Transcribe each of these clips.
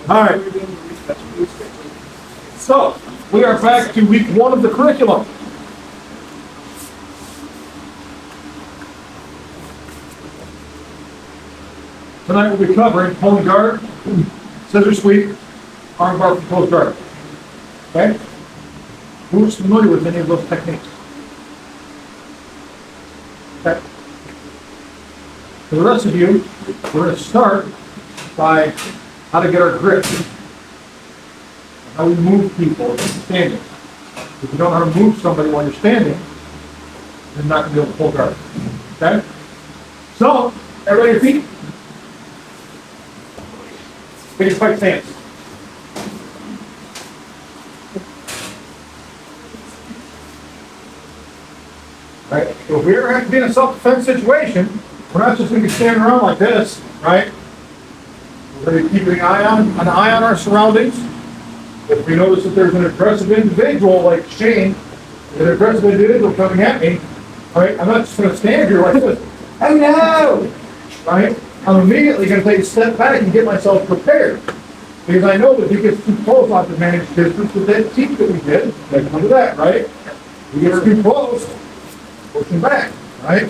All right. So, we are back to week 1 of the curriculum. Tonight we'll be covering pulling guard, scissor sweep, arm bar for closed guard. Okay? Who's familiar with any of those techniques? Okay. For the rest of you, we're going to start by how to get our grip. How we move people standing. If you don't know how to move somebody while you're standing, you're not going to be able to pull guard. Okay? So, everybody your feet. Take a fight stance. Right? So if we ever have to be in a self-defense situation, we're not just going to be standing around like this, right? We're going to be keeping an eye on our surroundings. If we notice that there's an aggressive individual like Shane, an aggressive individual coming at me, right? I'm not just going to stand here like this. Oh no! Right? I'm immediately going to take a step back and get myself prepared. Because I know that if he gets too close, I have to manage distance with that team that we did. Like under that, right? If he gets too close, push him back, right?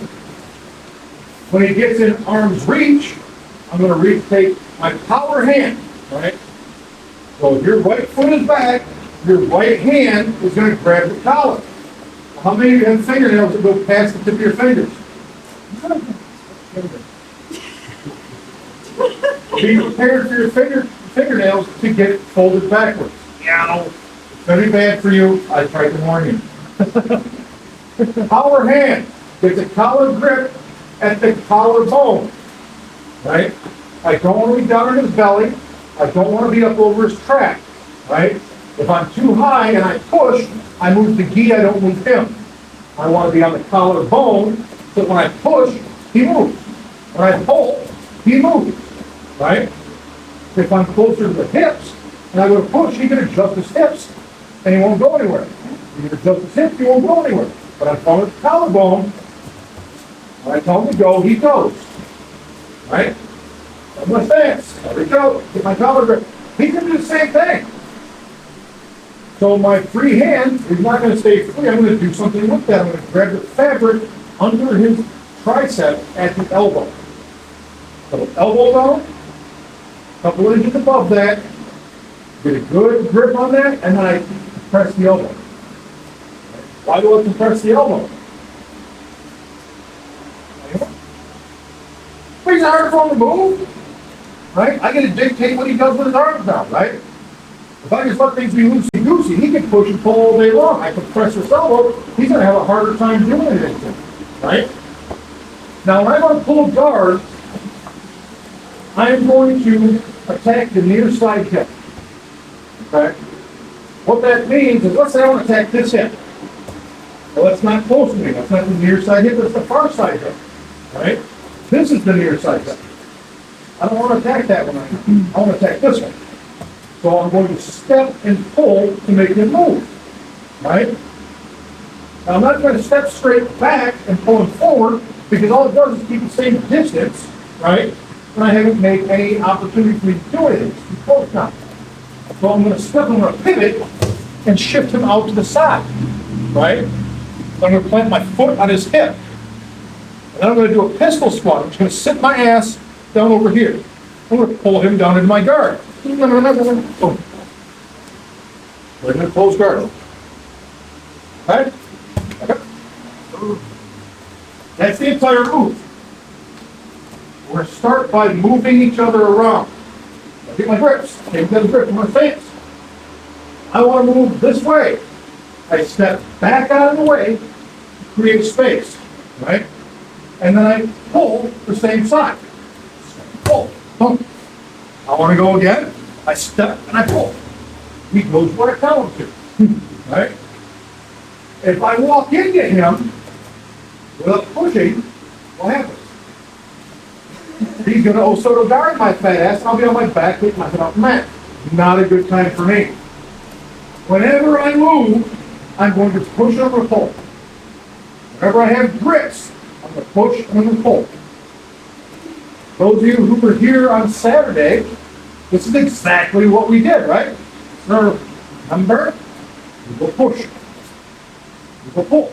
When he gets in arm's reach, I'm going to take my power hand, right? So if your right foot is back, your right hand is going to grab the collar. How many of you have fingernails that go past the tip of your fingers? Be prepared for your fingernails to get folded backwards. Yeah, it's going to be bad for you. I tried to warn you. Power hand gets a collar grip at the collarbone, right? I don't want to be down in his belly. I don't want to be up over his track, right? If I'm too high and I push, I move the gi, I don't move him. I want to be on the collarbone so that when I push, he moves. When I pull, he moves, right? If I'm closer to the hips and I go to push, he can adjust his hips and he won't go anywhere. He can adjust his hips, he won't go anywhere. But I'm on the collarbone, when I tell him to go, he goes, right? I'm going to stance. There we go. Get my collar grip. He can do the same thing. So my free hand is not going to stay free. I'm going to do something with that. I'm going to grab the fabric under his tricep at the elbow. So elbow down, a couple inches above that. Get a good grip on that, and then I press the elbow. Why do I compress the elbow? It's hard for him to move. Right? I got to dictate what he does with his arms now, right? If I just let things be loosey-goosey, he can push and pull all day long. I can press his elbow, he's going to have a harder time doing anything, right? Now, when I'm going to pull a guard, I am going to attack the near side hip, okay? What that means is, let's say I want to attack this hip. Well, that's not close to me. That's not the near side hip, that's the far side hip, right? This is the near side hip. I don't want to attack that one. I want to attack this one. So I'm going to step and pull to make him move, right? Now I'm not going to step straight back and pull him forward because all it does is keep the same distance, right? And I haven't made any opportunity for me to do anything. It's too close now. So I'm going to step, I'm going to pivot and shift him out to the side, right? So I'm going to plant my foot on his hip. And then I'm going to do a pistol squat. I'm just going to sit my ass down over here. I'm going to pull him down into my guard. Boom. We're going to close guard. Right? That's the entire move. We're going to start by moving each other around. I get my grips. Take the grip. I'm going to stance. I want to move this way. I step back out of the way, create space, right? And then I pull the same side. Pull, boom. I want to go again. I step and I pull. He goes where I tell him to, right? If I walk into him without pushing, what happens? He's going to Osoto guard my fat ass, and I'll be on my back with my head off the mat. Not a good time for me. Whenever I move, I'm going to push and I'm going to pull. Whenever I have grips, I'm going to push and I'm going to pull. Those of you who were here on Saturday This is exactly what we did, right? Remember? We go push. We go pull.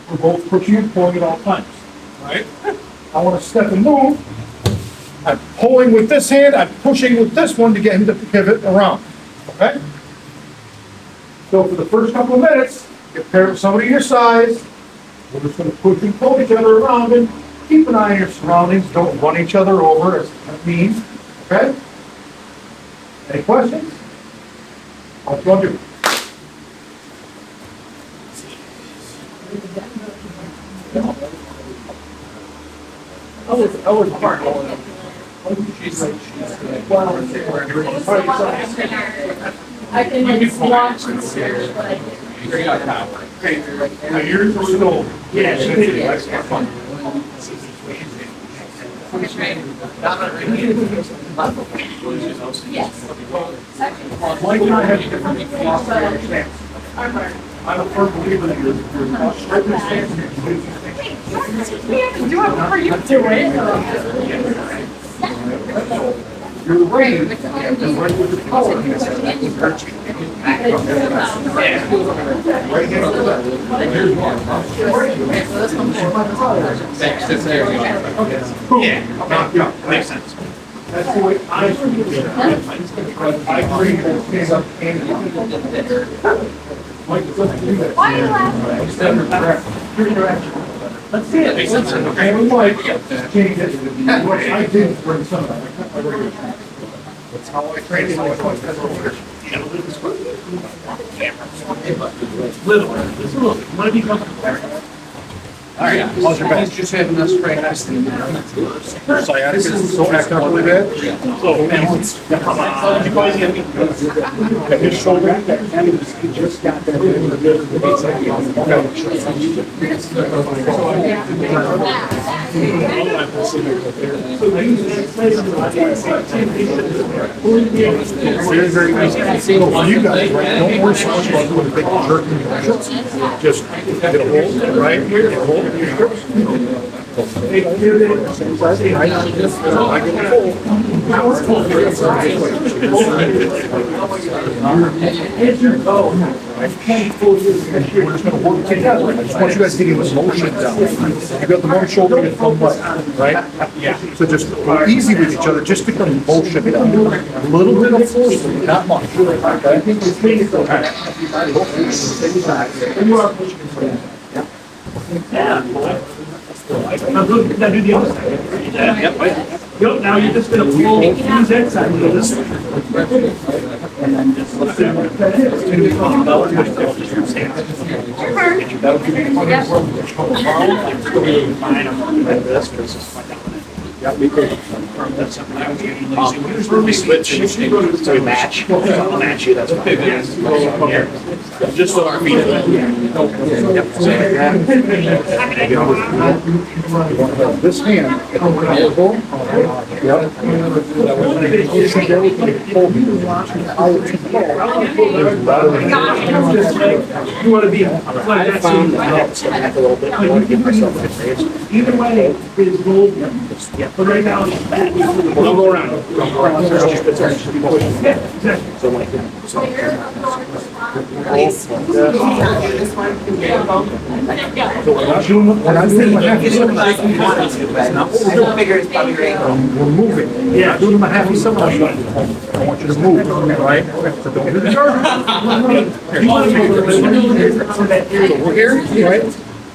We're both pushing and pulling at all times, right? I want to step and move. I'm pulling with this hand, I'm pushing with this one to get him to pivot around, okay? So for the first couple of minutes, get paired with somebody your size. We're just going to push and pull each other around and keep an eye on your surroundings. Don't run each other over, as that means, okay? Any questions? What you want to do? I was part. I can just watch and stare, but I Now yours are still. Yes. Mike and I have different stance. I'm a firm believer that your circumstances. we have to do it before you do it. You're the right, and right with the power. Right hand to the left. Here's one. Yeah, knock you out. Makes sense. That's the way I do it. I bring it stand up and Mike, let's do that. Why are you laughing? Extend your direct. Let's see it. Okay, we might change it. What I did bring some of that. That's how I train it. Little, just a little. What have you done? All right, how's your back? Just having us right next to you. Sciatica is so act up really bad? So, man, come on. You guys get me? His shoulder? He just got that. Very, very easy. So for you guys, right, don't worry so much about doing a big jerk in your hips. Just get a hold, right? Get a hold of your hips. I get a hold. We're just gonna work together. I just want you guys to get the motion down. You got the one shoulder in front right, right? Yeah. So just go easy with each other, just get the motion down. A little bit of force, not much. Yeah. Now do the other side. Yep. Yep, now you're just gonna pull, use that side, go this way. And then just let's do it. Yeah, we could. We switch to match. I'll match you, that's okay. Just so our feet. This hand, at the elbow. Yep. You wanna be like that, so you either way is gold. Yeah, but right now it's bad. We'll go around. Yeah, exactly. So like that. We're not doing my happy summer. We're moving. Yeah, doing my happy summer. I want you to move, right? So don't do the So we're here, right?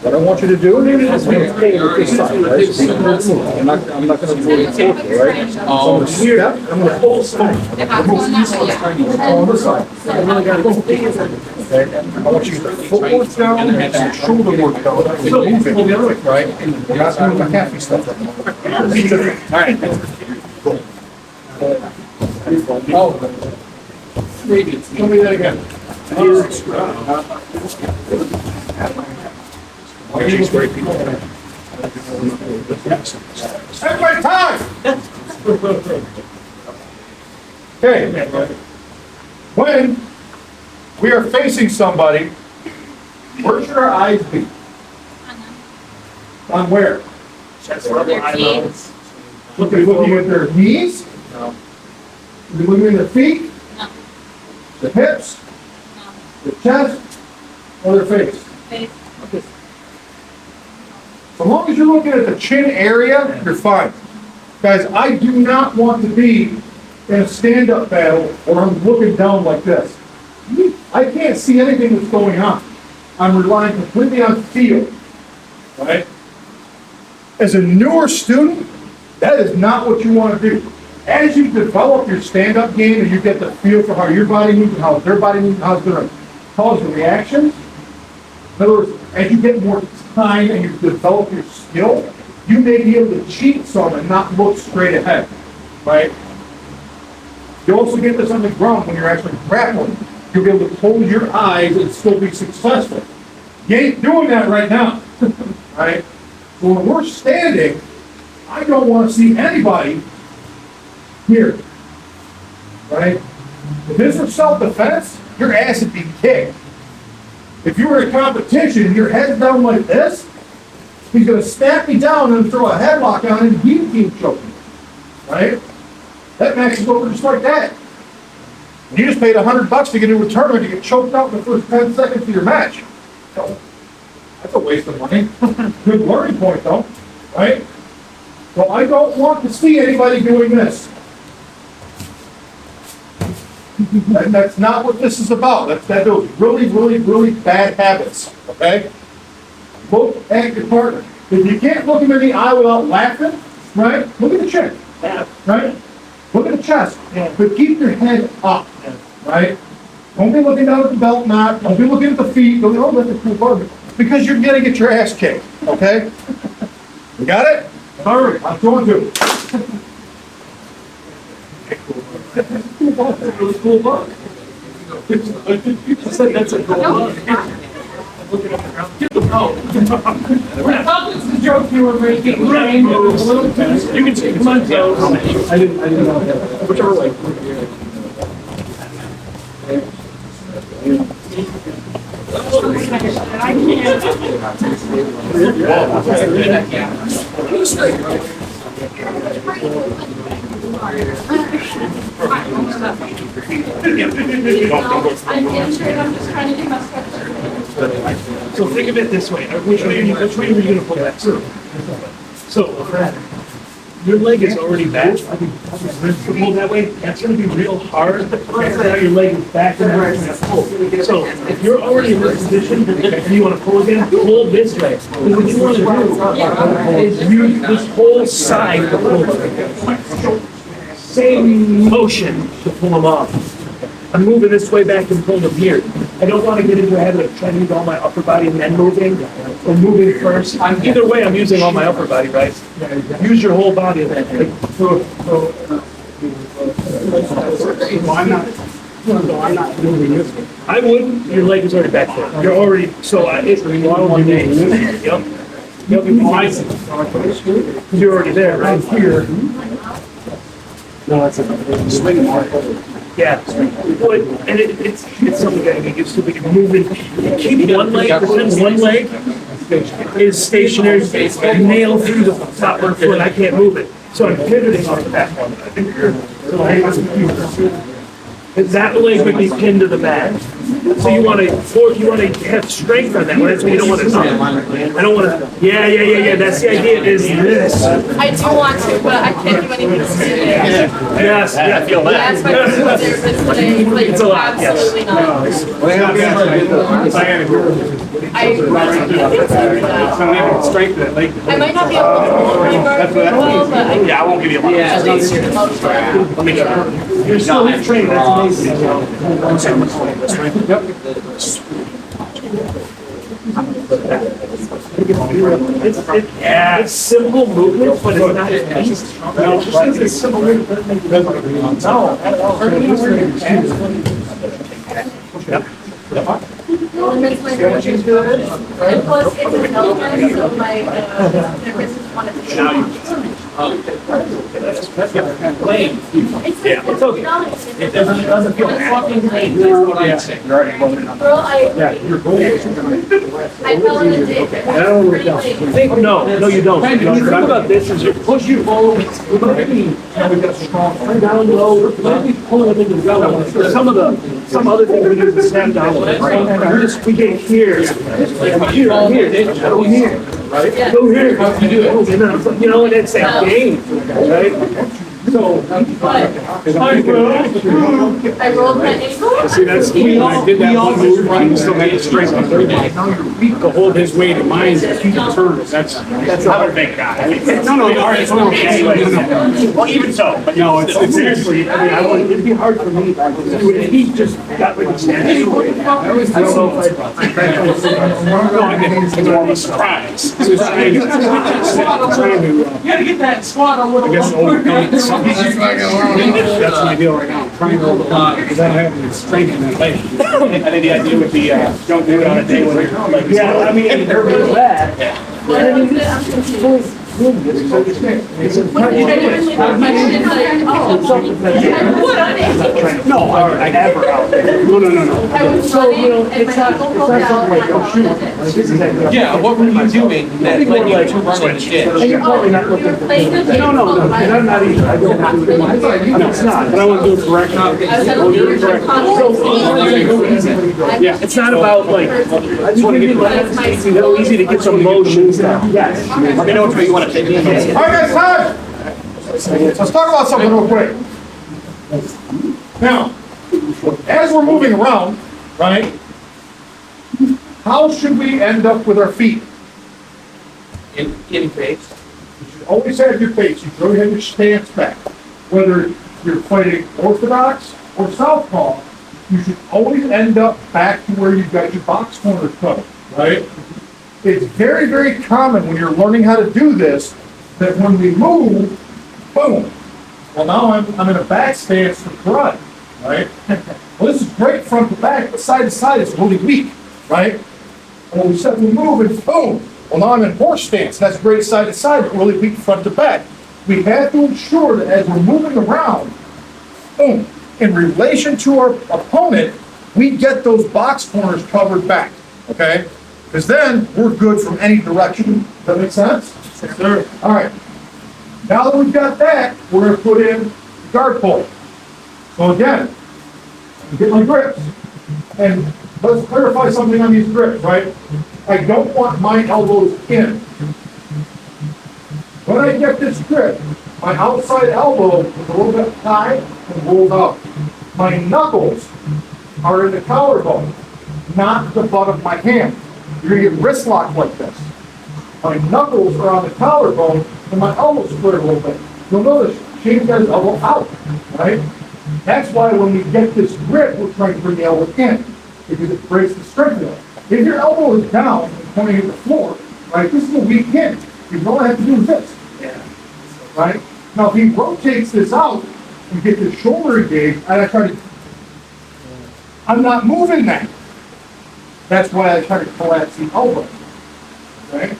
What I want you to do is pull with this side, right? So I'm not gonna do it forward, right? So I'm gonna step, I'm gonna pull, stone. On this side. Okay? I want you to get the footwork down and the shoulder work down. So move it, right? We're not doing the happy stuff. All right. Go. Tell me that again. Everybody time! Okay. When we are facing somebody, where should our eyes be? On where? Their feet. Look, are you looking at their knees? No. Are you looking at their feet? No. The hips? No. The chest? Or their face? Face. So long as you're looking at the chin area, you're fine. Guys, I do not want to be in a stand-up battle where I'm looking down like this. I can't see anything that's going on. I'm relying completely on feel, right? As a newer student, that is not what you want to do. As you develop your stand-up game and you get the feel for how your body moves and how their body moves, how it's going to cause the reactions, in other words, as you get more time and you develop your skill, you may be able to cheat some and not look straight ahead, right? You also get this on the ground when you're actually grappling. You'll be able to close your eyes and still be successful. You ain't doing that right now, right? So when we're standing, I don't want to see anybody here, right? If this was self-defense, your ass would be kicked. If you were in competition and your head's down like this, he's going to snap me down and throw a headlock on and guillotine choke me, right? That match is over just like that. And you just paid $100 to get into a tournament to get choked out in the first 10 seconds of your match. So, that's a waste of money. Good learning point though, right? So I don't want to see anybody doing this. And that's not what this is about. That those really, really, really bad habits, okay? Look at your partner. If you can't look him in the eye without laughing, right? Look at the chin, right? Look at the chest, but keep your head up, right? Don't be looking down at the belt knot. Don't be looking at the feet. Don't be, oh, that's a cool part. Because you're going to get your ass kicked, okay? You got it? All right, I'm going to. That's a really cool book. You said that's a cool book. Looking at the ground. Get the belt. I thought this was the joke you were making. You can take, come on, Joe. I didn't know that. Whichever way. I I'm injured, I'm just trying to do my stuff. So think of it this way. Which way are you going to pull that? So, your leg is already back. Pull that way, that's going to be real hard. Now your leg is back and you're going to pull. So if you're already in this position and you want to pull again, pull this way. And what you want to do is use this whole side to pull. Same motion to pull them off. I'm moving this way back and pulling them here. I don't want to get into a habit of trying to use all my upper body and then moving, or moving first. Either way, I'm using all my upper body, right? Use your whole body. I'm not moving this way. I wouldn't. Your leg is already back there. You're already, so it's your name. Yep. You're already there, right? Here. No, that's a swing mark. Yeah, but, and it's something that I get used to, because moving, you keep one leg, pretend one leg is stationary, nailed through the top of the foot, I can't move it. So I'm pivoting off the back one. That leg would be pinned to the mat. So you want to have strength on that one. That's what you don't want to do. I don't want to. Yeah. That's the idea. Is this? I do want to, but I can't do anything to see it. Yes. Yeah, I feel that. That's my therapist today. Like, It's a lot. Yes. absolutely not. Strength that leg. I might not be able to hold my guard very well, but I Yeah, I won't give you a lot. at least do the most part. Let me try. You're still trained. That's amazing. It's simple movement, but it's not as easy. It's simple movement. No. Well, it makes my therapy good. And plus, it's an elder, so my therapist wanted to. Lame. Yeah, it's okay. It doesn't feel fucking lame, that's what I'm saying. Girl, I fell in the ditch. No, you don't. The thing about this is you push your ball, down low, maybe pull it into the ground. Some other things we do is snap down. We get here, go here, right? Go here, you know, and it's that game, right? So, I rolled my ankle. see, that's, I did that one move, I still had the strength to hold his weight in mine, to keep the turns, that's another big guy. No, all right, so, well, even so, but no, it's seriously, I mean, I wouldn't, it'd be hard for me, if he just got rid of stand anyway. I don't know if no, I didn't, it's more of a surprise. You gotta get that squat on I guess overcome that's my deal right now. I'm trying to overcome because I don't have any strength in that leg. I think the idea would be don't do it on a day when you're like, yeah, I mean, they're really bad. I'm confused. What did I do? No, I never out there. No. I was running and my ankle broke out and I fell in the ditch. Yeah, what were you doing that led you to run in the ditch? And you're probably not looking for Playing the game. No, and I'm not even, I don't have to do it. No, it's not, but I want to do it correctly. I was at a leadership conference. Yeah, it's not about like, I just want to get my, easy to get some motions down. Yes. Let me know which way you want to take it. All right, guys, time. Let's talk about something real quick. Now, as we're moving around, right, how should we end up with our feet? In face. You should always have your face. You should always have your stance back. Whether you're fighting orthodox or southpaw, you should always end up back to where you've got your box corners covered, right? It's very, very common when you're learning how to do this that when we move, boom. Well, now I'm in a back stance for karate, right? Well, this is great front to back, but side to side is really weak, right? And when we suddenly move and boom. Well, now I'm in horse stance. That's great side to side, but really weak front to back. We have to ensure that as we're moving around, boom, in relation to our opponent, we get those box corners covered back, okay? Because then we're good from any direction. Does that make sense? Yes, sir. All right. Now that we've got that, we're going to put in guard pull. So again, get my grips. And let's clarify something on these grips, right? I don't want my elbows in. When I get this grip, my outside elbow is a little bit high and rolled out. My knuckles are in the collarbone, not the butt of my hand. You're going to get wrist locked like this. My knuckles are on the collarbone and my elbows square a little bit. You'll notice Shane's got his elbow out, right? That's why when we get this grip, we're trying to bring the elbow in because it breaks the strength of it. If your elbow is down and pointing at the floor, right, this is a weak hint. You all I have to do is this. Yeah. Right? Now, if he rotates this out and get the shoulder engaged, and I try to, I'm not moving that. That's why I try to collapse the elbow. Okay?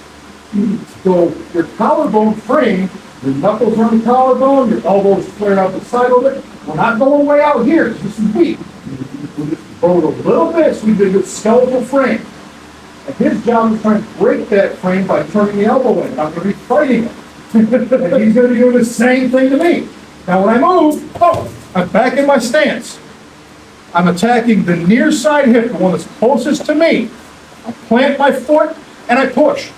So your collarbone frame, your knuckles are on the collarbone, your elbows flared out the side of it. We're not going way out here. This is weak. We'll just go a little bit so we get a skeletal frame. And his job is trying to break that frame by turning the elbow in. I'm going to be fighting it. And he's going to be doing the same thing to me. Now when I move, oh, I'm back in my stance. I'm attacking the near side hip, the one that's closest to me. I plant my foot and I push.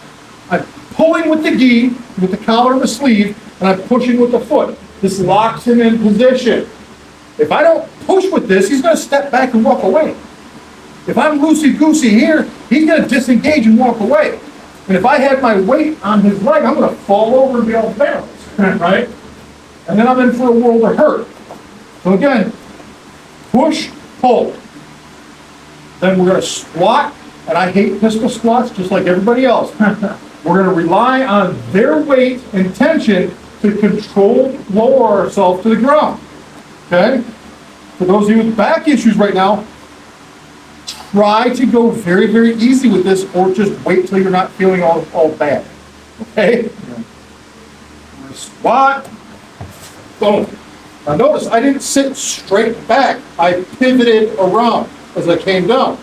I'm pulling with the gi, with the collar and the sleeve, and I'm pushing with the foot. This locks him in position. If I don't push with this, he's going to step back and walk away. If I'm loosey-goosey here, he's going to disengage and walk away. And if I have my weight on his leg, I'm going to fall over and be off balance, right? And then I'm in for a world of hurt. So again, push, pull. Then we're going to squat, and I hate pistol squats just like everybody else. We're going to rely on their weight and tension to control, lower ourselves to the ground. Okay? For those of you with back issues right now, try to go very, very easy with this or just wait till you're not feeling all bad. Okay? We're going to Squat. Boom. Now notice, I didn't sit straight back. I pivoted around as I came down.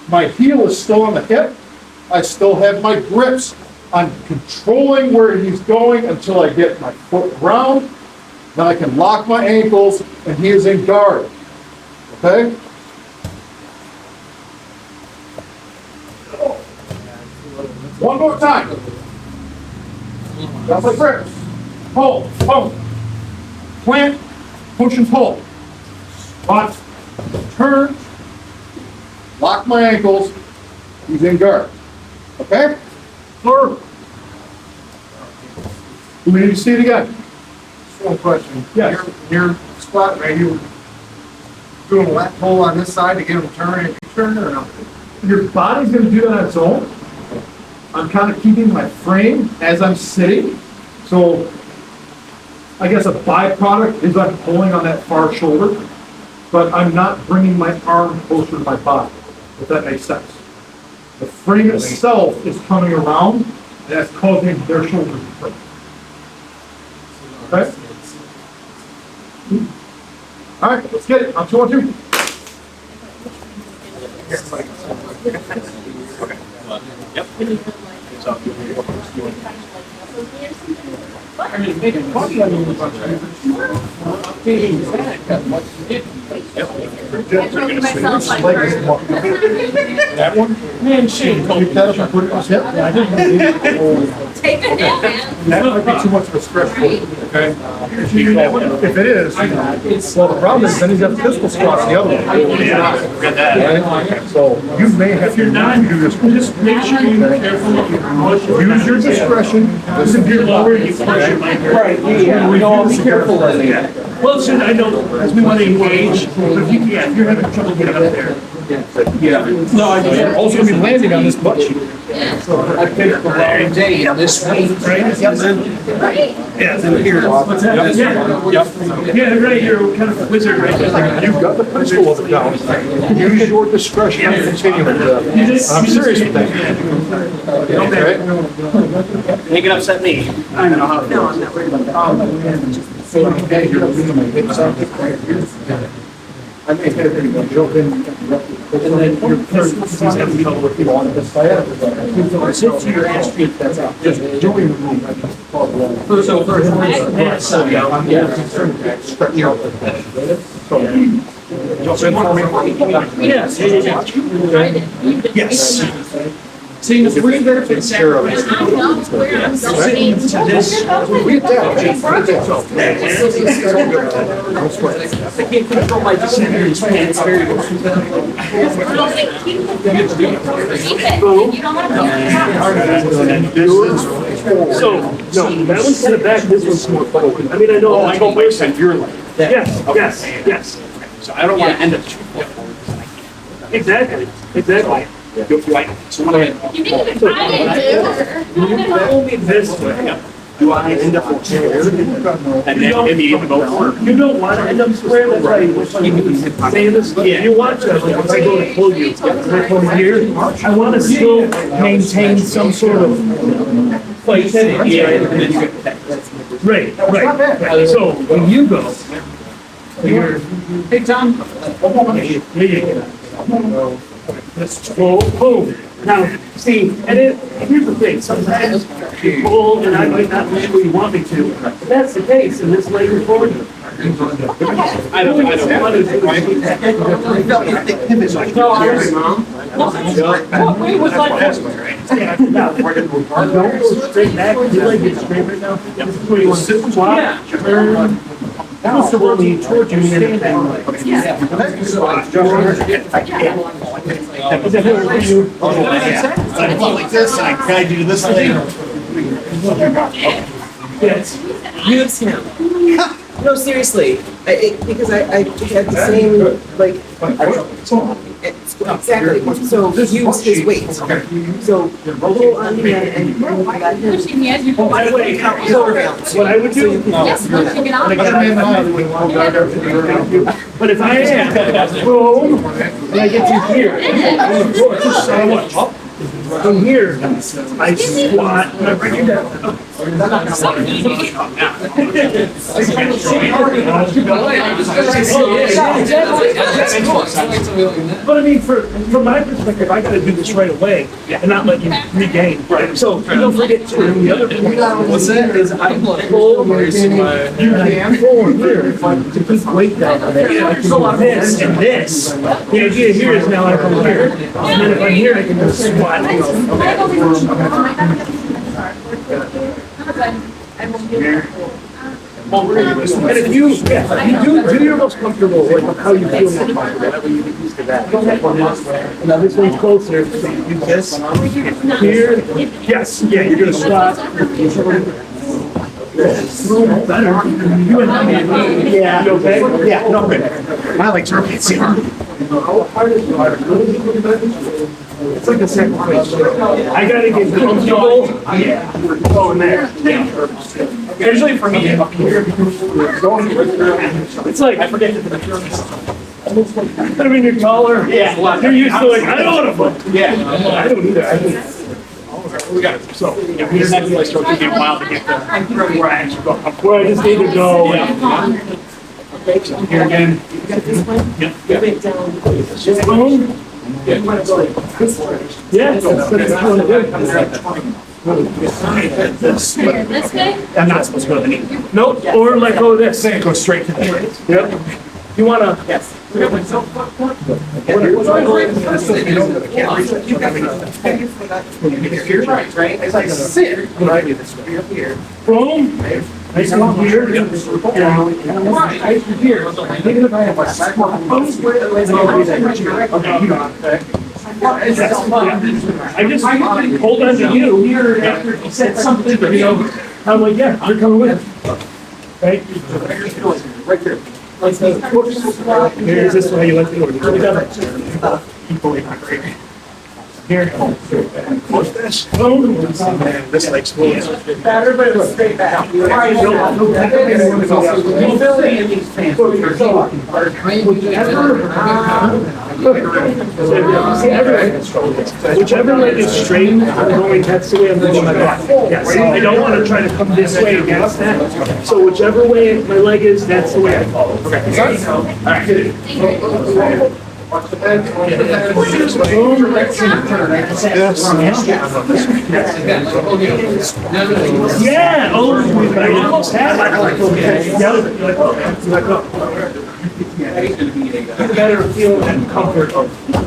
My heel is still on the hip. I still have my grips. I'm controlling where he's going until I get my foot round. Then I can lock my ankles and he is in guard. Okay? One more time. That's my grips. Pull, pull. Plant, push and pull. Squat, turn, lock my ankles, he's in guard. Okay? Or, do we need to see it again? Just one question. Yes. Your squat, right, you doing a lat pull on this side to get him turn if you turn or no? Your body's gonna do that on its own. I'm kind of keeping my frame as I'm sitting. So, I guess a byproduct is I'm pulling on that far shoulder, but I'm not bringing my arm closer to my body, if that makes sense. The frame itself is coming around, and that's causing their shoulders to break. Okay? All right, let's get it. On 2 on 2. I mean, make it funny. That one? Man, Shane told me. Pick that up and put it on his hip? Yeah, I didn't. Take it down, man. That might be too much of a stretch for you, okay? If it is, well, the problem is then he's got pistol squats the other way. Right? So you may have to not do this. Just make sure you're careful. Use your discretion. Listen, if you're lower, you push it like Right, yeah, we don't be careful in there. Well, listen, I know, we want to engage, but if you, if you're having trouble getting up there. Yeah. No, I You're also gonna be landing on this butt cheek. I picked the wrong day this week. Right? Right? Yeah, here. What's that? Yeah, right, you're kind of a wizard, right? You've got the principle of it down. Use your discretion and continue with that. I'm serious with that. Okay? Make it upset me. I know how. No, I'm not worried about that. I may have anyone jump in and then your person's gonna be able to go on this side. Sit to your ass street, that's out. Just doing the move. So for I'm concerned that stretch out. So, jump in for me. Yes. Yes. Seeing the three benefits. I know where I'm going. This. Read that. I can't control my decision. It's very good. Keep it. You don't want to. So, no, that one's kind of back, this one's more open. I mean, I know. Oh, I know, but said you're like. Yes. So I don't want to end up. Exactly. So when I. You didn't even try it, dude. Only this way. Do I end up square? And then immediately go forward? You don't want to end up square, that's why you saying this, you want to, like, if I go to pull you, if I pull here, I want to still maintain some sort of fight. Right. So when you go, you're, Hey, Tom. here you go. Let's boom. Now, see, and here's the thing, sometimes you pull and I might not land where you want me to. If that's the case, and this leg is forward. I don't want to do What way was like? Now, don't go straight back, your leg is straight right now. This is where you want to squat, turn. So when you towards you, stand down. Is that what you? I go like this and I guide you to this thing. Yes. Use him. No, seriously, because I had the same, like, exactly, so use his weight. So pull on the end and let him. Pushing the edge. Oh, by the way, what I would do. Yes, pushing it off. But if I am, boom, and I get you here, so much. From here, I squat, and I bring it down. But I mean, from my perspective, I gotta do this right away and not let you regain. So don't forget to, the other thing. What's that? Is I'm like, Pull, you can pull here to keep weight down on it. So this and this. The idea here is now I come here, and then if I'm here, I can just squat. And if you, do your most comfortable, like how you feel most comfortable, that way you get used to that. Now this one's closer, so you do this, here, yes, yeah, you're gonna stop. Better. You and me. Yeah. You okay? Yeah, no, good. My legs are fancy. It's like a sacrifice. I gotta get comfortable. Yeah. Going there. Usually for me, up here, it's like, I forget I mean, you're taller. Yeah. You're used to like, I don't want to. Yeah. I don't either. We got it. So, yeah, we just have to like start to get wild to get there. Where I actually go. Where I just need to go. Yeah. Here again. Yeah. Boom. Yeah, that's what I want to do. This way? I'm not supposed to go to the knee. Nope, or let go of this. Go straight to the knee. Yep. You wanna? Yes. Right? It's like sit. Here. Boom. Nice and here. Nice and here. I just hold on to you here after he said something, you know. I'm like, yeah, you're coming with us. Right? Right here. Here's this way you let the order. Keep going. Here. Push this. Boom. This leg's full. Everybody was straight back. Whichever leg is straight, I'm going, that's the way I'm going my back. Yes, I don't want to try to come this way against that. So whichever way my leg is, that's the way I follow. Okay. All right. Yeah, oh, I almost had it. Better feel and comfort of. I'm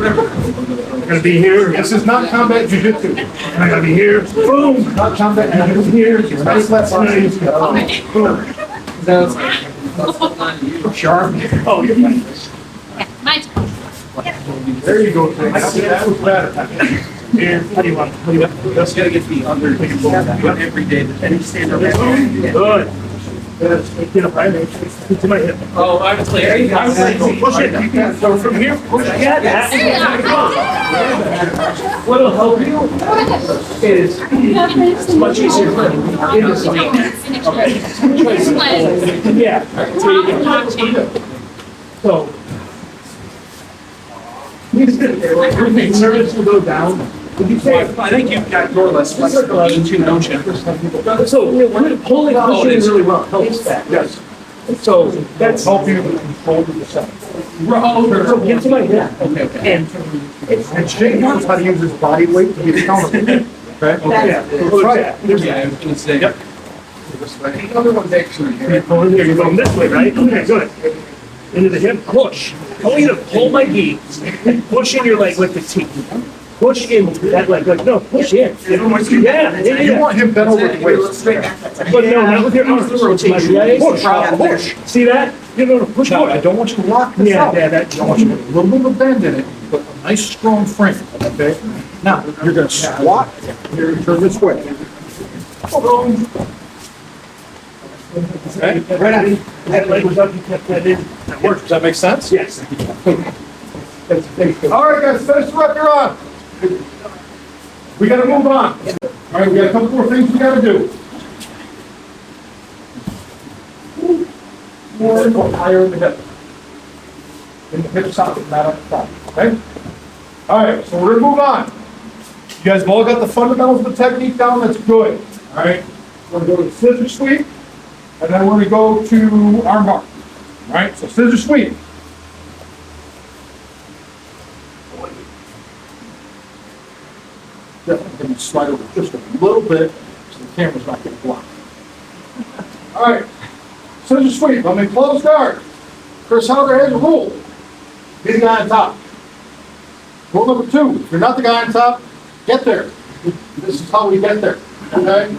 gonna be here. This is not combat jujitsu. I'm gonna be here. Boom. Not combat jujitsu. Here. Nice left side. Boom. Sharp. Oh, you're fine. My turn. There you go. That was better. Here. How do you want? What do you want? Just gotta get the under, every day, and you stand up. Good. Get up, right? To my hip. Oh, I was like, I was like, push it. So from here, push it. Yeah, that's what'll help you is it's much easier in this line. Yeah. So. You're nervous to go down. Would you say? I think you've got more or less flexibility too, don't you? So pulling pushing really well helps that. Yes. So that's Help you control yourself. So get to my hip. And And Shane knows how to use his body weight to get accountable. Okay? yeah, Try it. Yeah, I was gonna say. Yep. The other one's actually here. You're going this way, right? Okay, good. Into the hip, push. I want you to pull my gi, push in your leg with the T. Push in that leg, like, no, push in. Yeah. You want him bent over the waist. But no, not with your arms, rotation. Push. See that? You know, push Now, I forward. don't want you to lock this Yeah, out. yeah, that. I want you to put a little bit of bend in it, but a nice strong frame, okay? Now, you're gonna squat, you're gonna turn this way. Okay, right on. That leg was up, you kept that in. That works. Does that make sense? Yes. All right, guys, finish the rep you're on. We gotta move on. All right, we got a couple more things we gotta do. More and higher in the hip. In the hip socket, not up top, okay? All right, so we're gonna move on. You guys have all got the fundamentals of the technique down, that's good, all right? we're gonna go to scissor sweep, and then we're gonna go to arm bar. All right, so scissor sweep. Definitely gonna slide over just a little bit, so the camera's not getting blocked. All right, scissor sweep, I'm in close guard. Chris Hauger has a rule. Be the guy on top. Rule number 2, if you're not the guy on top, get there. This is how we get there, okay?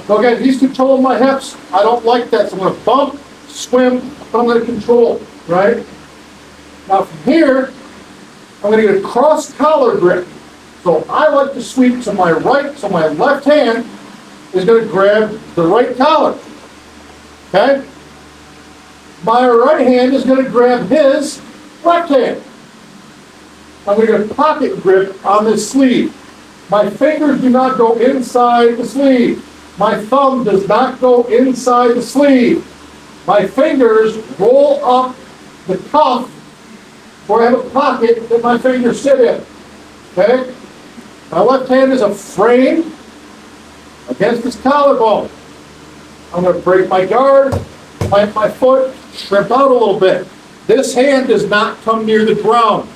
So again, he's controlling my hips. I don't like that, so I'm gonna bump, swim, but I'm gonna control, right? Now from here, I'm gonna get a cross collar grip. So I like to sweep to my right, so my left hand is gonna grab the right collar, okay? My right hand is gonna grab his left hand. I'm gonna get a pocket grip on this sleeve. My fingers do not go inside the sleeve. My thumb does not go inside the sleeve. My fingers roll up the cuff where I have a pocket that my fingers sit in, okay? My left hand is a frame against this collarbone. I'm gonna break my guard, plant my foot, shrimp out a little bit. This hand does not come near the ground,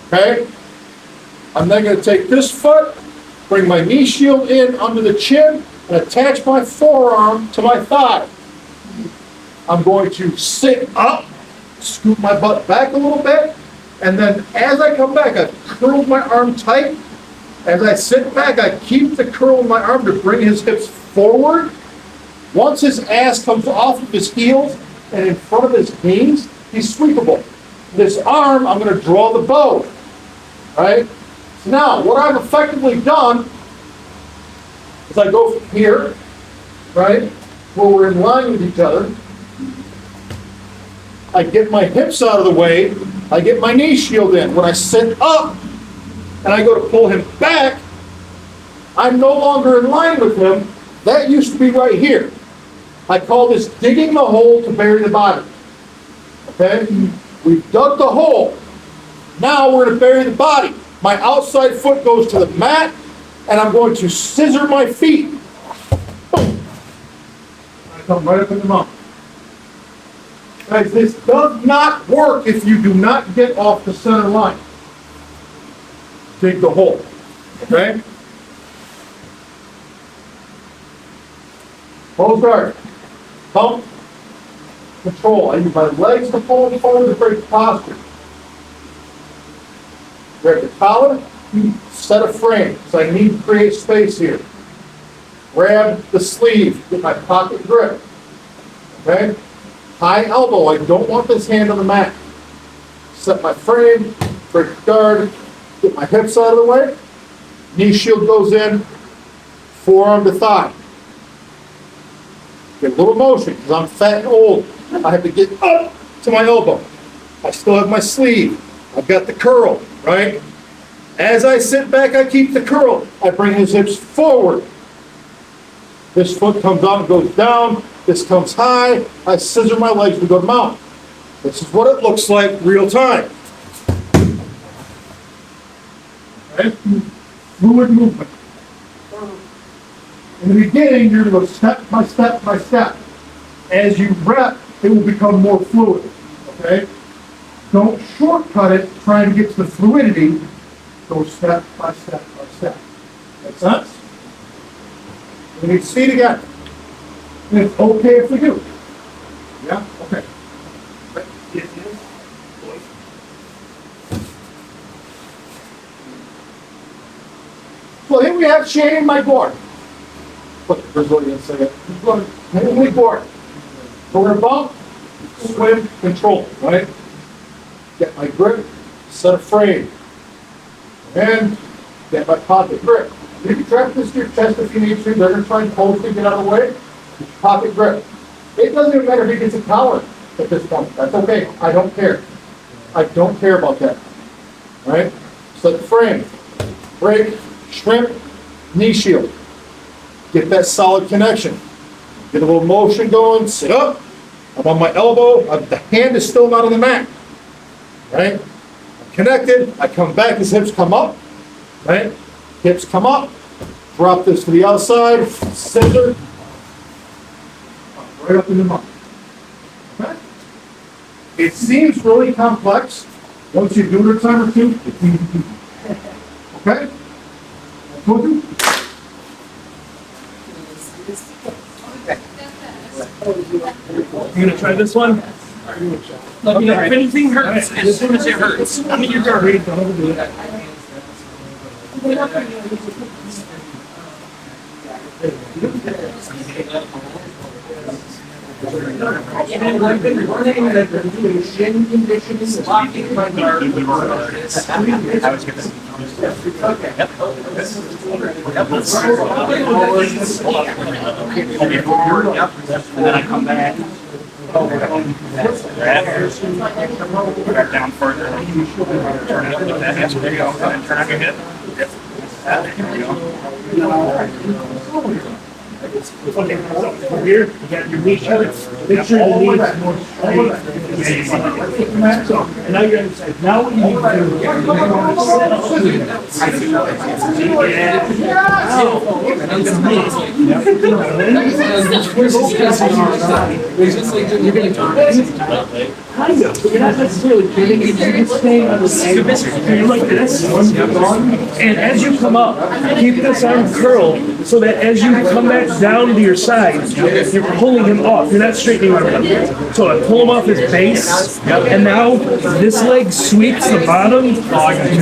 okay? I'm then gonna take this foot, bring my knee shield in under the chin, and attach my forearm to my thigh. I'm going to sit up, scoop my butt back a little bit, and then as I come back, I curl my arm tight. As I sit back, I keep the curl in my arm to bring his hips forward. Once his ass comes off of his heels and in front of his knees, he's sweepable. This arm, I'm gonna draw the bow, right? So now, what I've effectively done is I go from here, right, where we're in line with each other. I get my hips out of the way, I get my knee shield in. When I sit up and I go to pull him back, I'm no longer in line with him. That used to be right here. I call this digging the hole to bury the body. Okay? We've dug the hole. Now we're going to bury the body. My outside foot goes to the mat, and I'm going to scissor my feet. Boom. I come right up in the mouth. Guys, this does not work if you do not get off the center line. Dig the hole. Okay? Close guard. Pump. Control. I use my legs to pull forward to break posture. Grab the collar, set a frame, so I need to create space here. Grab the sleeve, get my pocket grip. Okay? High elbow, I don't want this hand on the mat. Set my frame, break the guard, get my hips out of the way. Knee shield goes in, forearm to thigh. Get a little motion, because I'm fat and old. I have to get up to my elbow. I still have my sleeve. I've got the curl, right? As I sit back, I keep the curl. I bring his hips forward. This foot comes out and goes down. This comes high. I scissor my legs to go to mount. This is what it looks like real time. Okay? Fluid movement. In the beginning, you're going to go step by step by step. As you rep, it will become more fluid. Okay? Don't shortcut it trying to get to the fluidity. Go step by step by step. Make sense? We need to see it again. And it's okay if we do. Yeah? Okay. So here we have Shane my board. Look, Brazilian say it. Henry board. So we're going to bump, swim, control, right? Get my grip, set a frame, and get my pocket grip. You can trap this to your chest if you need to. They're going to try and pull to get out of the way. Pocket grip. It doesn't even matter if he gets a collar at this point. That's okay. I don't care. I don't care about that. All right? Set the frame. Break, shrimp, knee shield. Get that solid connection. Get a little motion going. Sit up. I'm on my elbow. The hand is still not on the mat. Right? I'm connected. I come back. His hips come up. Right? Hips come up. Drop this to the outside, scissor. Right up in the mouth. Okay? It seems really complex. Once you do it a time or two, it's easy to do. Okay? Go through. You gonna try this one? Let me know if anything hurts, as soon as it hurts. I mean, you're Great, don't overdo it. And I've been learning that they're doing shin conditioning, locking my guard. I was gonna. Okay. Yep. Yep. And then I come back. Grab down further. Turn it up with that hip. There you go. And turn on your hip. Yep. There you go. Okay, so from here, you got your knee shut. Make sure the knee is more straight. So, and now you're on the side. Now what you need to do. Kind of, but you're not necessarily getting it. You're just staying on the same. You're like this. And as you come up, keep this arm curled so that as you come back down to your side, you're pulling him off. You're not straightening him. So I pull him off his base, and now this leg sweeps the bottom.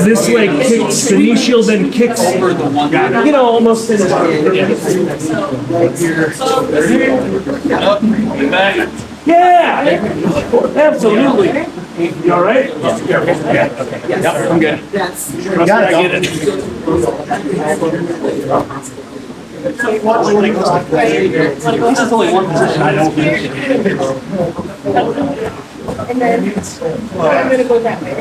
This leg kicks, the knee shield then kicks, you know, almost in yeah, absolutely. You all right? Yep, I'm good. That's. I get it. This is only one position I don't get. And then I'm gonna go that way.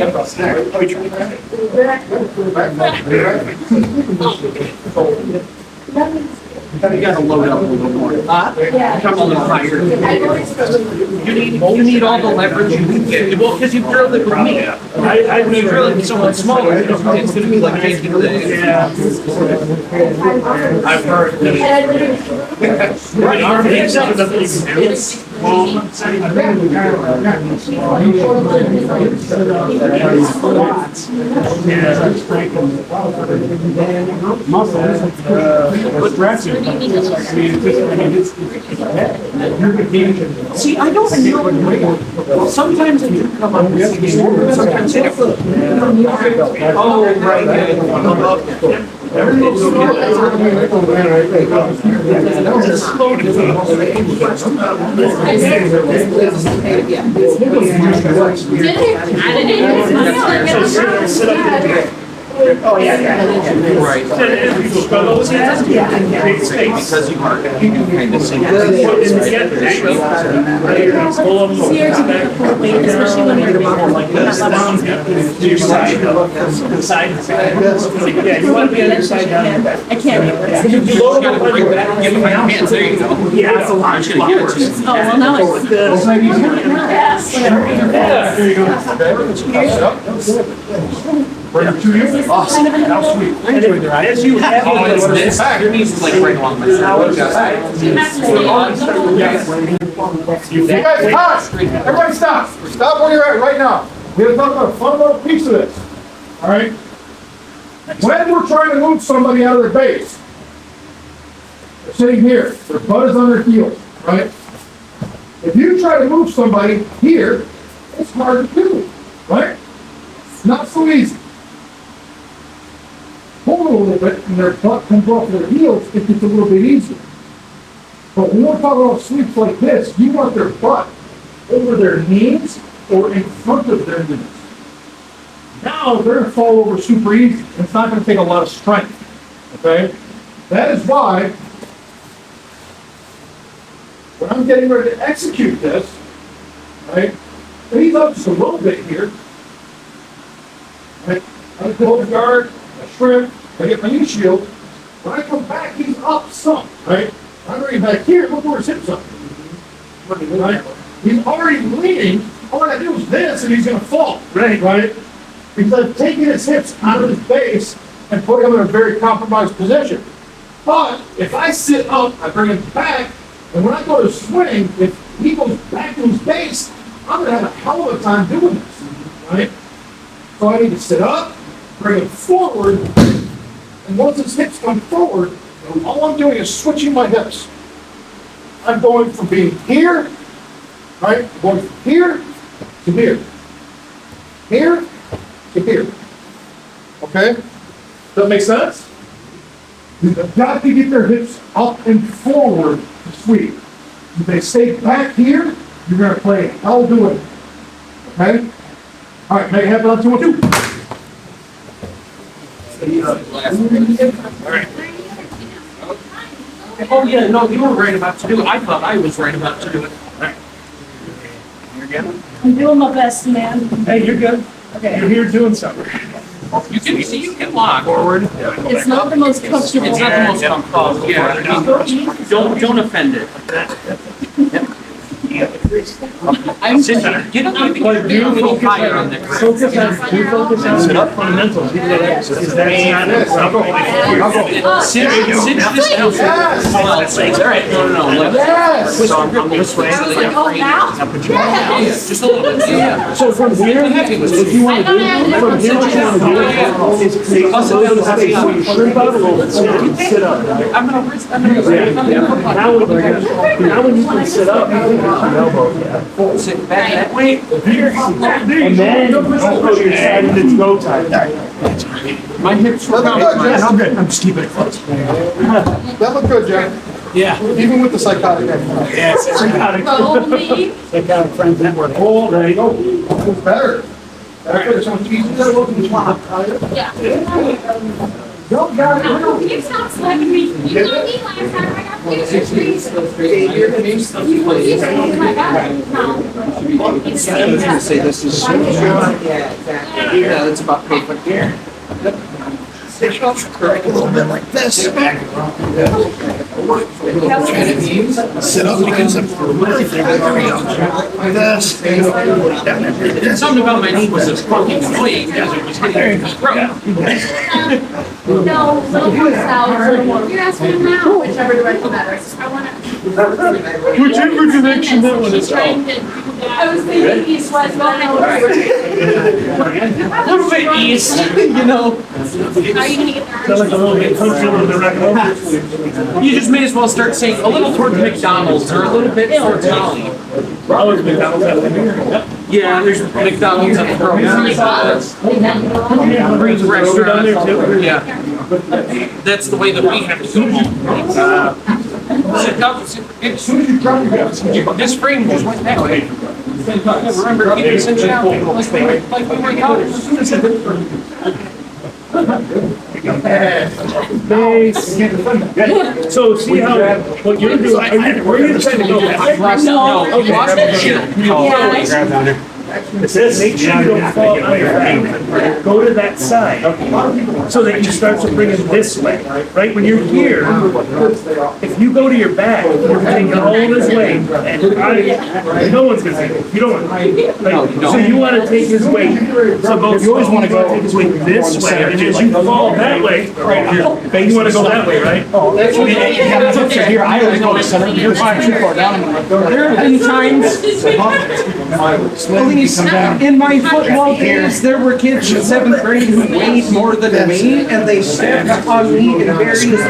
You gotta load up a little more. Yeah. Come a little higher. You need all the leverage you can get. Well, because you drilled it with me. When you drill it with someone smaller, it's gonna be like taking the. I've heard. Right arm hits up, nothing you can do. See, I don't know. Sometimes it do come up. Sometimes it. Oh, right. Oh, yeah. Right. If you struggle with that, create space. Because you are, you can kind of see. Pull them Especially when you're more like this. To your side. The side. Yeah, you want to be on your side down. I can't. You load them up on your back. Give me my hands, there you go. Yeah, it's a lot. I'm just gonna give it to you. Oh, well, now it's good. Yeah, there you go. Bring it to you. Awesome. How sweet. And as you have Oh, it's this, your knees is like right along my side. You guys, pause. Everybody stop. Stop where you're at right now. We're gonna talk about a fundamental piece of this. All right? When we're trying to move somebody out of their base, they're sitting here, their butt is on their heels, right? If you try to move somebody here, it's hard to do, right? It's not so easy. Pull a little bit and their butt comes off their heels, it gets a little bit easier. But when we're talking about sweeps like this, you want their butt over their knees or in front of their knees. Now they're gonna fall over super easy. It's not gonna take a lot of strength, okay? That is why when I'm getting ready to execute this, right, he's up just a little bit here, right? I pull the guard, I shrimp, I get my knee shield. When I come back, he's up some, right? I'm already back here, look where his hips are. Right? He's already leaning, all I gotta do is this and he's gonna fall. Right? Because I've taken his hips out of his base and put him in a very compromised position. But if I sit up, I bring him back, and when I go to swing, if he goes back to his base, I'm gonna have a hell of a time doing this, right? So I need to sit up, bring him forward, and once his hips come forward, all I'm doing is switching my hips. I'm going from being here, right? I'm going from here to here. Here to here. Okay? Does that make sense? They've got to get their hips up and forward to sweep. If they stay back here, you're going to play hell doing it. Okay? All right, make it happen on 2 and 2. Oh, yeah, no, you were right about to do it. I thought I was right about to do it. I'm doing my best, man. Hey, you're good. Okay. You're here doing something. You can see, you can lock forward. It's not the most comfortable. It's not the most comfortable, yeah. Don't offend it. I'm sitting, get a little higher on there. Focus on fundamentals. Because that's not it. Since this now. All right, no, Yes! twist your grip this way. I was like, oh, now? Yeah, just a little bit, yeah. So from here, if you want to do, from here, what you want to do is create a little space where you shrimp out a little bit so you can sit up. I'm gonna Now when you can sit up, you can use your elbow. sit back that way. And then you go to your side and it's go time. My hips were compromised. I'm good. I'm just keeping it close. That looked good, Jack. Yeah. Even with the psychotic. Yes, psychotic. Follow me. Psychotic friends network. Oh, there you go. It's better. Better. It's much easier. Yeah. Don't got it. No, you stopped slapping me. You got me last time. I got pictures. You I got it. No. It's I was gonna say this is so Yeah, exactly. yeah, it's about perfect here. Sit up, correct a little bit like this. Sit up because I'm really thinking, there we go. Like this. And something about my knee was just fucking annoying as it was hitting the throat. No, little more salad. You're asking now. Whichever direction matters. I want to. Whichever direction that one is. I was thinking east, west, not A little bit east, you know. How are you gonna get Sound like a little bit comfortable in the right. You just may as well start saying a little towards McDonald's or a little bit towards Holly. Always McDonald's out there. Yeah, there's McDonald's at the grocery Green's Down restaurant. there too. Yeah. That's the way that we have to go home. Sit down, this frame just went that way. Remember, keep it cinch down, like we were in college. So see how, what you're doing, where are you trying to go? No, watch the shield. It says make sure you don't fall on your back. Go to that side, so that you start to bring it this way, right? When you're here, if you go to your back, you're taking all this weight, and no one's gonna take it. You don't want, right? So you wanna take his weight, so both, you always wanna go take his weight this way, and as you fall that way, you wanna go that way, right? Here, I always go to center. You're fine, too far down. There have been times in my football days, there were kids in 7th grade who weighed more than me, and they stepped on me in very with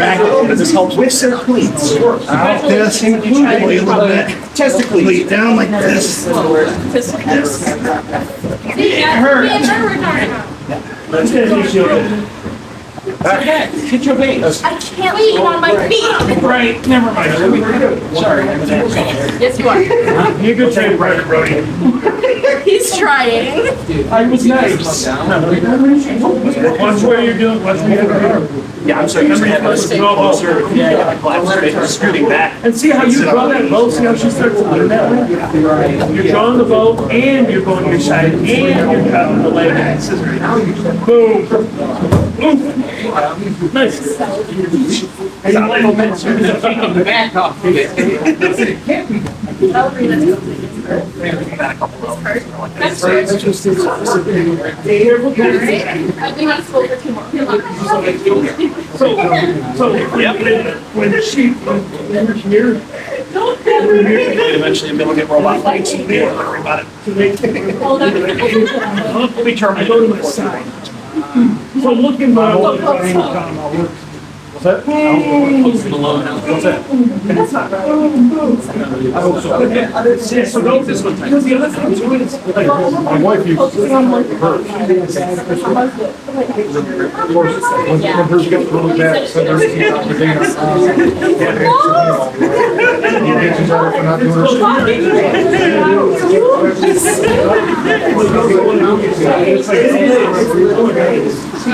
their cleats. This, including Testicles. down like this. It hurts. Let's get it, you. Hit your base. I can't lean on my feet. Right, never mind. Sorry. Yes, you are. You're a good trainer, Brody. He's trying. I was nice. Watch where you're doing, watch where you're doing. Yeah, I'm sorry. Remember, you must go closer. Scooting back. And see how you draw that bow, see how she starts to lean that way? You're drawing the bow, and you're going to your side, and you're cutting the leg. Boom. Nice. Taking the back off of it. That's true. Alright, I've been out of school for 2 more. So, when she, when here, Eventually, I'm gonna get robot lights. Don't worry about it. Hold on. let me turn, I go to my side. So looking my whole time, I'll work. What's that? Below now. What's that? I hope so. Yeah, so don't this one, because the other thing too is, like, My wife used to say hers. Of course, when hers gets really bad, send her to Dr. Dana. You get you better for not doing I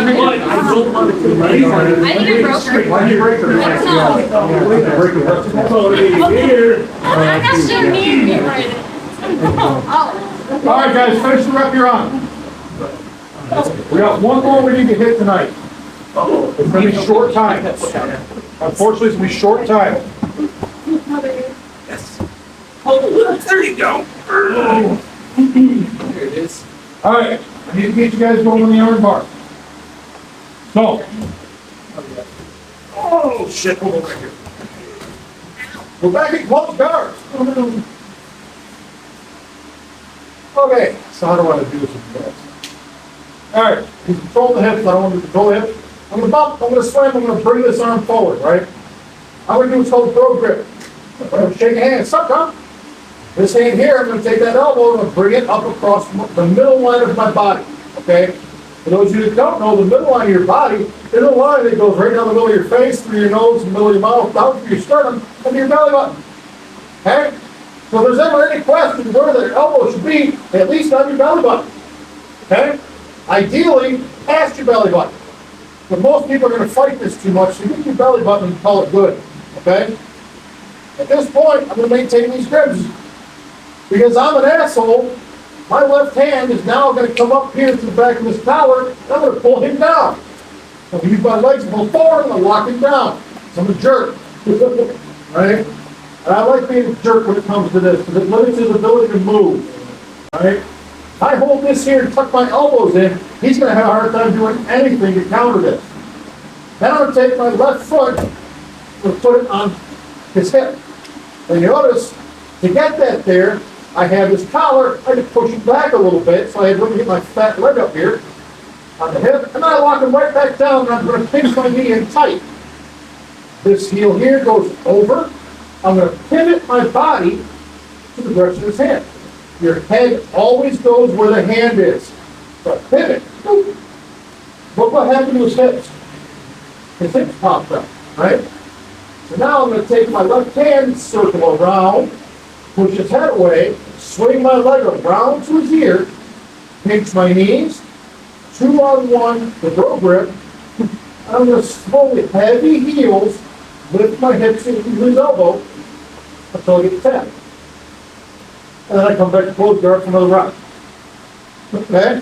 don't want to. I think I broke her. Why'd you break her? I don't know. Break her. Here. I'm not sure me right. Oh. All right, guys, finish the rep you're on. We got one more we need to hit tonight. It's gonna be short time. Unfortunately, it's gonna be short time. Oh, there you go. There it is. All right, I need to get you guys going on the iron bar. So, Oh, shit, hold on right here. we're back at close guard. Okay, so how do I want to do this with you guys? All right, you control the hips, I don't want to control the hips. I'm gonna bump, I'm gonna slam, I'm gonna bring this arm forward, right? I'm gonna do what's called a pro grip. I'm gonna shake a hand, suck up. This hand here, I'm gonna take that elbow, I'm gonna bring it up across the middle line of my body, okay? For those of you that don't know, the middle line of your body is a line that goes right down the middle of your face, through your nose, the middle of your mouth, down through your sternum, and your belly button. Okay? So if there's ever any question where the elbow should be, at least on your belly button. Okay? Ideally, past your belly button. But most people are going to fight this too much, so get your belly button and call it good. Okay? At this point, I'm going to maintain these grips. Because I'm an asshole, my left hand is now going to come up here to the back of his collar, and I'm going to pull him down. I'm going to use my legs to pull forward, and I'm lock him down. So I'm a jerk. Right? And I like being a jerk when it comes to this, because it limits his ability to move. Right? If I hold this here and tuck my elbows in, he's going to have a hard time doing anything to counter this. Then I'm going to take my left foot and put it on his hip. And you notice, to get that there, I have this collar, I had to push it back a little bit, so I had to get my fat leg up here on the hip, and then I lock him right back down, and I'm going to pinch my knee in tight. This heel here goes over. I'm going to pivot my body to the direction of his hand. Your head always goes where the hand is. So pivot. Boop. Look what happened to his hips. His hips popped up, right? So now I'm going to take my left hand, circle around, push his head away, swing my leg around to his ear, pinch my knees, 2-on-1, the bro grip. I'm going to slowly, heavy heels, lift my hips into his elbow until I get tapped. And then I come back to close guard for another round. Okay?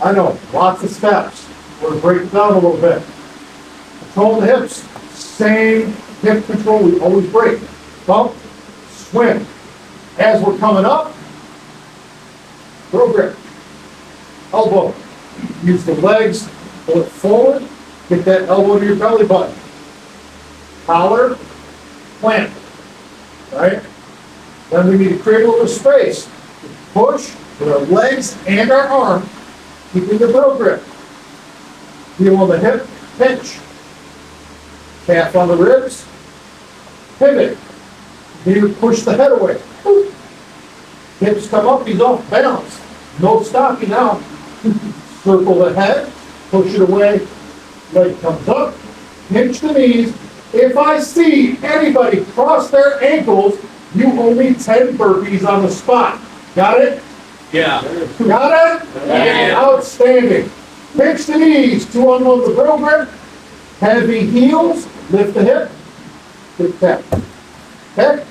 I know, lots of steps. We're going to break it down a little bit. Control the hips. Same hip control we always break. Bump, swing. As we're coming up, bro grip. Elbow. Use the legs, pull it forward, get that elbow to your belly button. Collar, plant. Right? Then we need to create a little space. Push with our legs and our arm, keeping the bro grip. Heel on the hip, pinch. Calf on the ribs, pivot. Here, push the head away. Hips come up, he's off balance. No stopping now. Circle the head, push it away, leg comes up, pinch the knees. If I see anybody cross their ankles, you owe me 10 burpees on the spot. Got it? Yeah. Got it? Yeah. Outstanding. Pinch the knees, 2-on-1 the bro grip, heavy heels, lift the hip, good tap. Okay?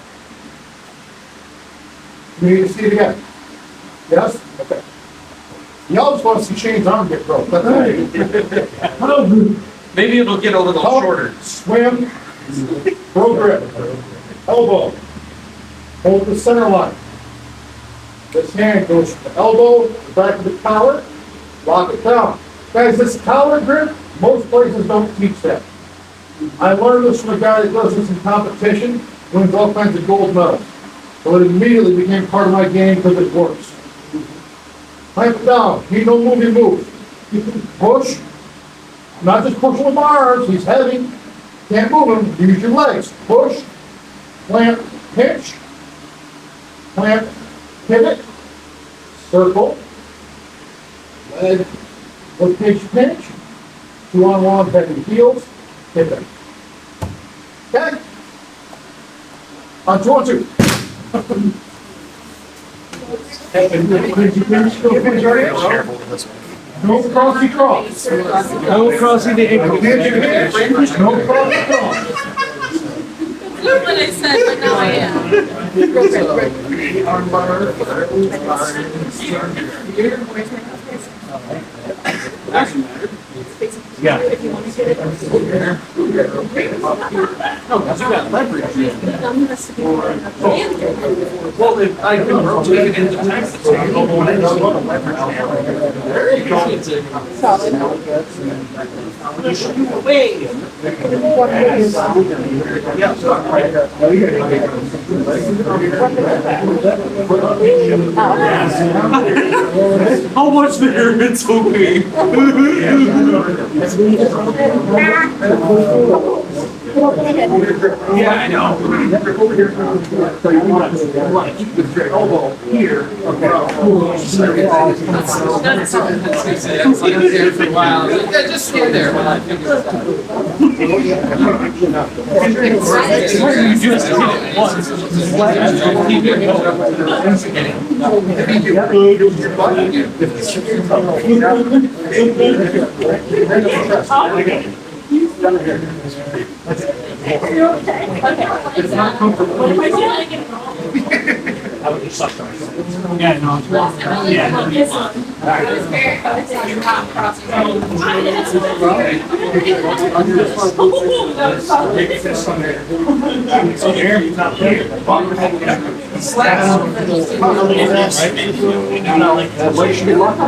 You need to see it again. Yes? Okay. Y'all just want to see Shane's arm get broke. That's all. Maybe it'll get a little Pump, shorter. Swim, bro grip, elbow, hold the center line, This hand goes from the elbow, the back of the collar, lock it down. Guys, this collar grip, most places don't teach that. I learned this from a guy that does this in competition, wins all kinds of gold medals. So it immediately became part of my game because it works. Clamp it down, need no moving move. Push, not just pushing with my arms, he's heavy, can't move him, use your legs. Push, clamp, pinch, clamp, pivot, circle, leg, hook, pinch, 2-on-1, heavy heels, pivot. Okay? On 2 on 2. No crossy cross. No crossing the ankle. No crossy cross. That's what I said, but now I am. Yeah. If you want to get it. No, because you got leverage. Well, Well, if I can rotate it into Texas, so you don't want to leverage now. There you go. Way. How much there? It's okay. Yeah, I know. So you want to keep your elbow here. Yeah, just stand there while I figure this out. You just hit it once. Keep it It's not comfortable. What am I doing? Yeah, no. So here, not here.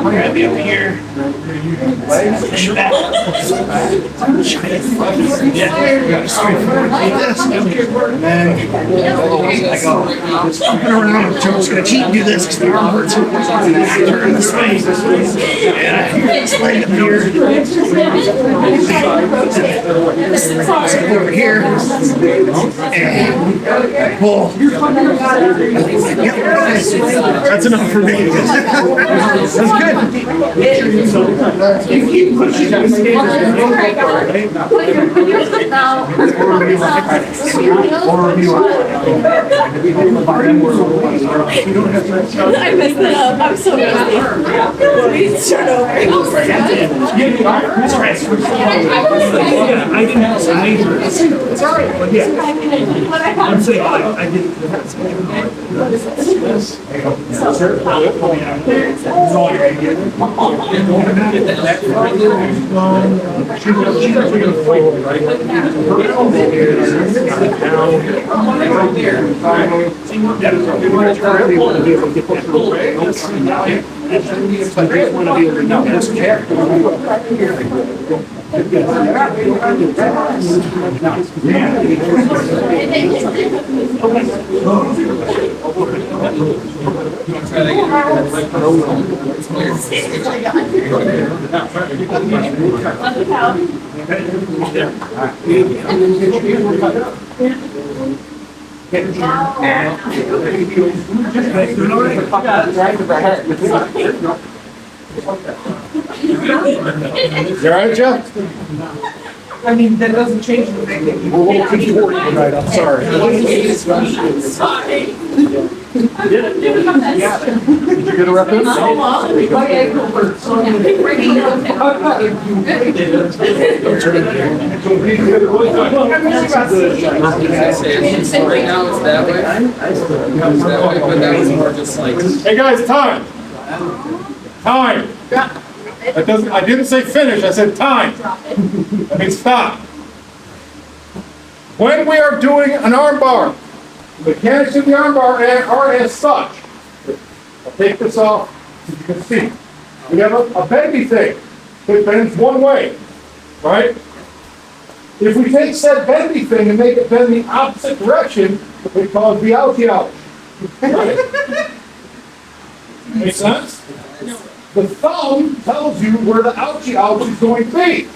Grab you up here. Push you back. Yeah. Straight forward like this. And then I go up and around. I'm just gonna cheat and do this because the arm hurts. Turn this way. And I slide up here. Sit over here. And pull. That's enough for me. That's good. You keep pushing I messed it up. I'm so busy. Please start over. I didn't have some major. It's all right. But yeah. I'm saying I didn't. She's actually going to fight, right? Her elbow is down, right there. You want to be able to get that little bit. I just want to be able to know this cat. You all right, Jeff? I mean, that doesn't change the fact that you. We're a little too short tonight, I'm sorry. Did you get a rep in? Right now it's that way. It's that way, but that was more just like. Hey guys, time. Time. That doesn't, I didn't say finish, I said time. I mean stop. When we are doing an arm bar, the mechanics of the arm bar are as such. I'll take this off so you can see. We have a bendy thing that bends one way, right? If we take said bendy thing and make it bend the opposite direction, we call it the ouchie ouch. Right? Make sense? The thumb tells you where the ouchie ouch is going to be.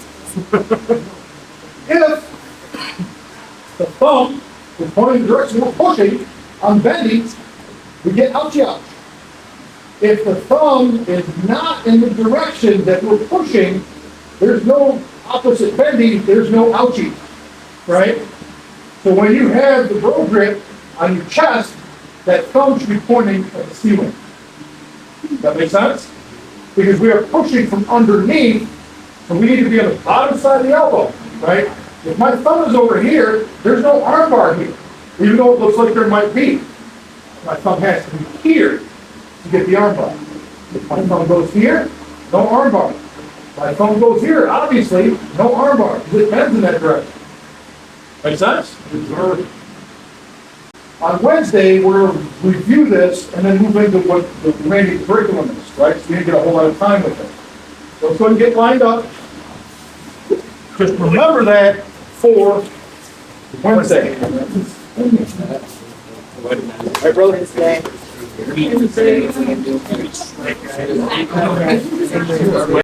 If the thumb is pointing in the direction we're pushing, on bending, we get ouchie ouch. If the thumb is not in the direction that we're pushing, there's no opposite bending, there's no ouchie, right? So when you have the bro grip on your chest, that thumb should be pointing at the ceiling. Does that make sense? Because we are pushing from underneath, so we need to be on the bottom side of the elbow, right? If my thumb is over here, there's no arm bar here, even though it looks like there might be. My thumb has to be here to get the arm bar. If my thumb goes here, no arm bar. My thumb goes here, obviously, no arm bar, because it bends in that direction. Make sense? On Wednesday, we'll review this and then move into what the remaining curriculum is, right? So you didn't get a whole lot of time with it. So let's go and get lined up. Just remember that for Wednesday. All right, brother. Wednesday.